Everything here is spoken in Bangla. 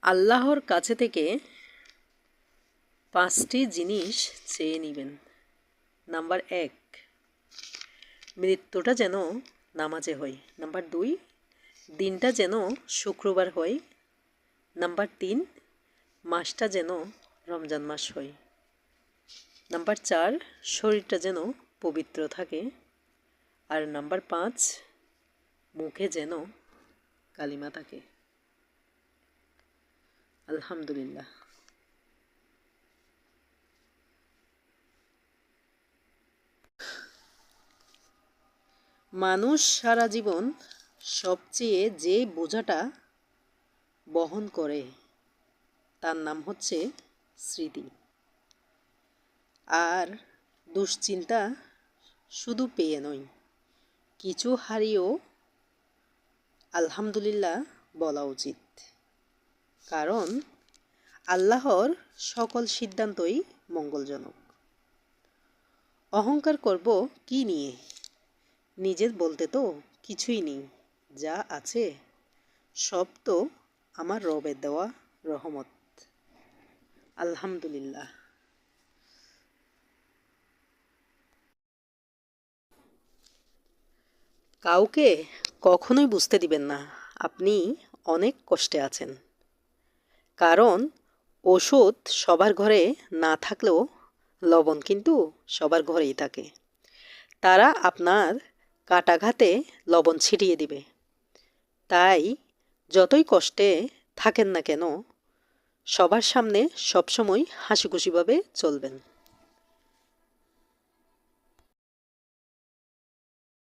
আল্লাহর কাছে থেকে 5টি জিনিস চেয়ে নেবেন। নাম্বার 1, মৃত্যুটা যেন নামাজে হয়। নাম্বার 2, দিনটা যেন শুক্রবার হয়। নাম্বার 3, মাসটা যেন রমজান মাস হয়। নাম্বার 4, শরীরটা যেন পবিত্র থাকে। আর নাম্বার 5, মুখে যেন কালিমা থাকে। আলহামদুলিল্লাহ। মানুষ সারা জীবন সবচেয়ে যে বোঝাটা বহন করে তার নাম হচ্ছে স্মৃতি। আর দুশ্চিন্তা শুধু পেয়ে নয়, কিছু হারিয়েও আলহামদুলিল্লাহ বলা উচিত। কারণ আল্লাহর সকল সিদ্ধান্তই মঙ্গলজনক। অহংকার করব কি নিয়ে? নিজের বলতে তো কিছুই নেই, যা আছে সব তো আমার রবের দেওয়া রহমত। আলহামদুলিল্লাহ। কাউকে কখনোই বুঝতে দিবেন না আপনি অনেক কষ্টে আছেন। কারণ ওষুধ সবার ঘরে না থাকলেও লবণ কিন্তু সবার ঘরেই থাকে। তারা আপনার কাটাঘাতে লবণ ছিটিয়ে দিবে। তাই যতই কষ্টে থাকেন না কেন, সবার সামনে সবসময় হাসিখুশিভাবে চলবেন।